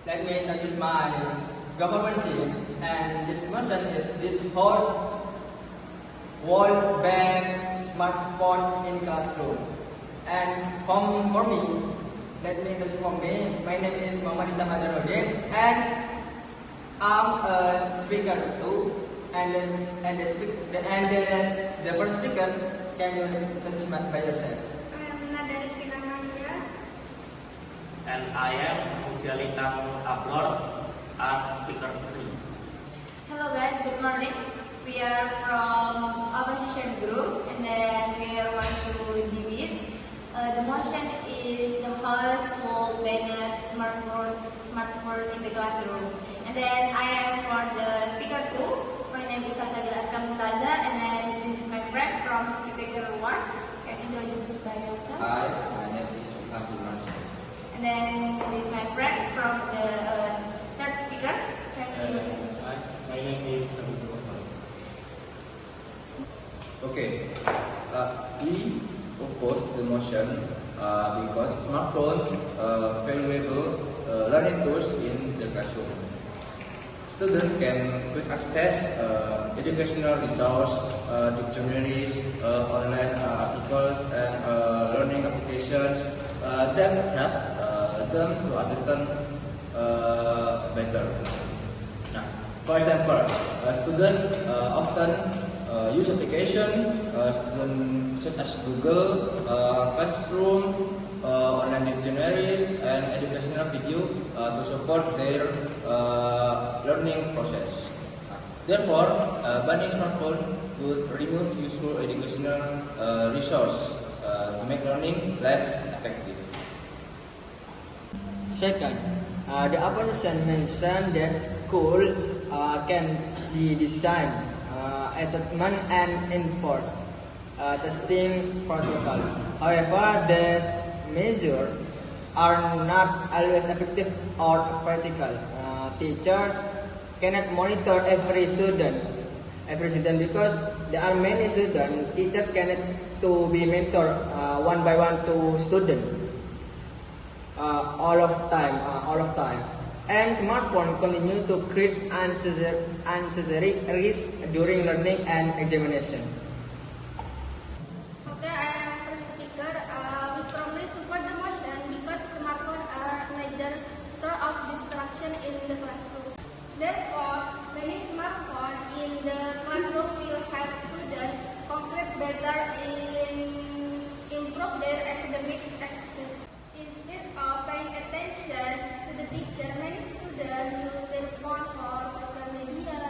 Let me introduce my government team, and this mission is this whole world ban smartphone in classroom. And for me, let me introduce for me. My name is Muhammad Isam Adaruddin, and I'm a speaker too. The first speaker, can you introduce by yourself? I am Nadari Speaker Manager. And I am Mujalitan Ablor as speaker 3. Hello guys, good morning. We are from opposition group and then we are going to debate. The motion is the host will ban smartphone in the classroom. And then I am for the speaker 2. My name is Salsabila Askam Mumtaza, and then this is my friend from speaker 1. Can you introduce by yourself? Hi, my name is Sultan Iman. And then this is my friend from the third speaker. Can you My name is Abdul Rahman. Okay, we oppose the motion because smartphone valuable learning tools in the classroom. Students can quick access educational resource, dictionaries, online articles, and learning applications that help them to understand better. Now, for example, students often use applications such as Google, Classroom, online dictionaries, and educational video to support their learning process. Therefore, banning smartphone would remove useful educational resource to make learning less effective. Second, the opposition mentioned that schools can be designed, assessment and enforce testing protocol. However, these measures are not always effective or practical. Teachers cannot monitor every student because there are many students. Teacher cannot to be mentor one by one to student all of time. And smartphone continue to create unnecessary risk during learning and examination. Okay, I am first speaker. We strongly support the motion because smartphones are a major source of distraction in the classroom. Therefore, banning smartphone in the classroom will help students complete better in improve their academic access. Instead of paying attention to the teacher, many students use their phone for social media,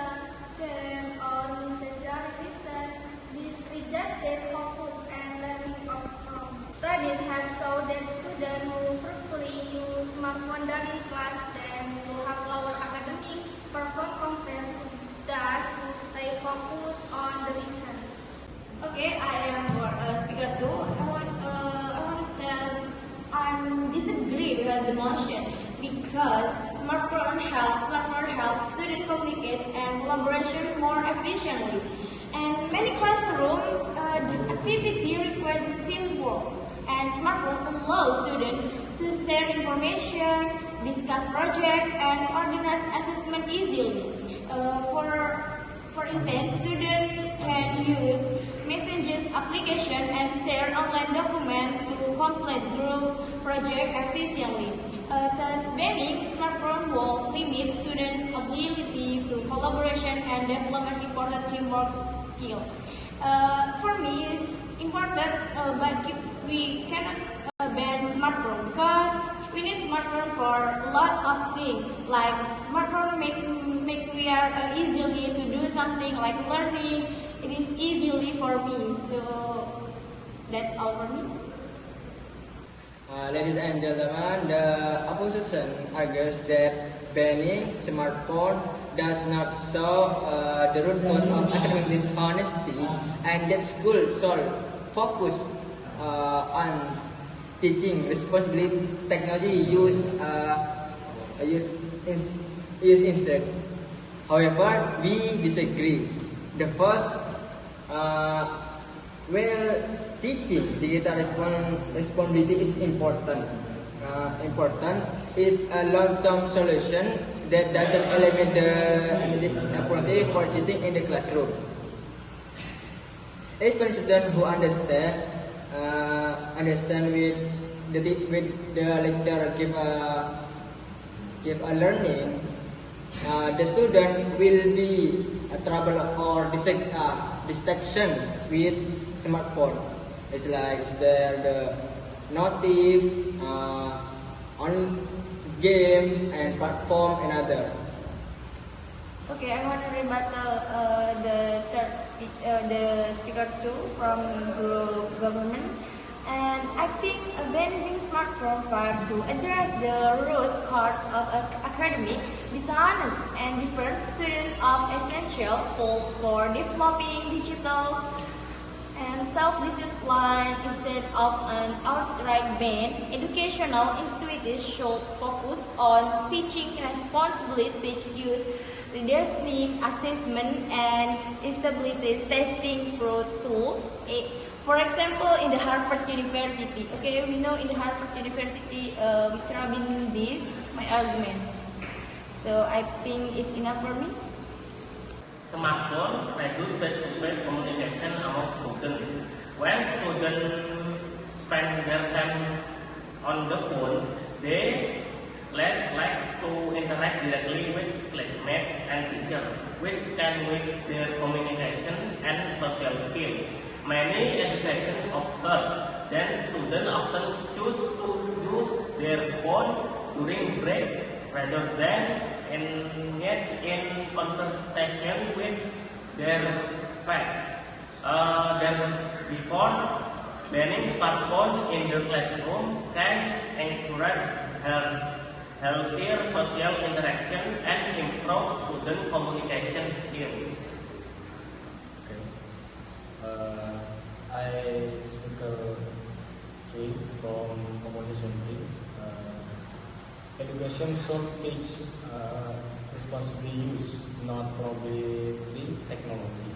game, or messenger revision. This reduces their focus and learning outcome. Studies have shown that students who fruitfully use smartphone during class tend to have lower academic performance compared to those who stay focused on the lesson. Okay, I am for speaker 2. I disagree with the motion because smartphone helps students communicate and collaboration more efficiently. And many classroom activity requires teamwork, and smartphone allows students to share information, discuss projects, and coordinate assessment easily. For instance, students can use messages application and share online documents to complete group project efficiently. Thus, banning smartphone will limit students' ability to collaboration and develop important teamwork skill. For me, it's important, but we cannot ban smartphone because we need smartphone for a lot of things. Like smartphone make we are easily to do something like learning. It is easily for me. So that's all for me. Ladies and gentlemen, the opposition argues that banning smartphone does not solve the root cause of academic dishonesty, and that schools should focus on teaching responsibility technology use instead. However, we disagree. The first, teaching digital responsibility is important, important is a long-term solution that doesn't eliminate the opportunity for sitting in the classroom. If an student who understand with the lecturer give a learning, the student will be a trouble or distraction with smartphone. It's like there the notif, on game and platform and other. Okay, I want to rebuttal the speaker two from government, and I think banning smartphone far to address the root cause of academic dishonest and different student of essential for developing digital and self-discipline instead of an outright ban. Educational institutions should focus on teaching responsibility, use reasoning, assessment, and stability testing pro tools. For example, in the Harvard University. Okay, we know in the Harvard University, Robin this my argument. So I think it's enough for me. Smartphone reduce face-to-face communication among students. When students spend their time on the phone, they less like to interact directly with classmates and teachers, which can weaken their communication and social skills. Many education observe that students often choose to use their phone during breaks rather than engage in conversation with their friends. Therefore, banning smartphone in the classroom can encourage healthier social interaction and improve student communication skills. Okay. I speaker K from opposition team. Education should teach responsibly use, not probably technology.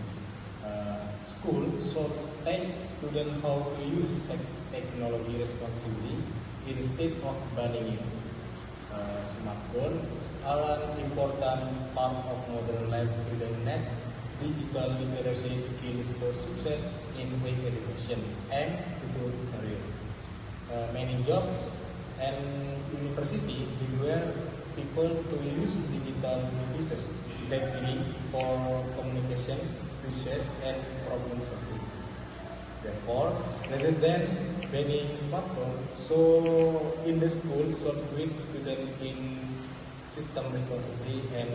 School should teach students how to use technology responsibly instead of banning it. Smartphones are an important part of modern life. Students need digital literacy skills for success in higher education and future career. Many jobs and university require people to use digital devices effectively for communication, research, and problem solving. Therefore, rather than banning smartphones, so in the school should equip students in system responsibility and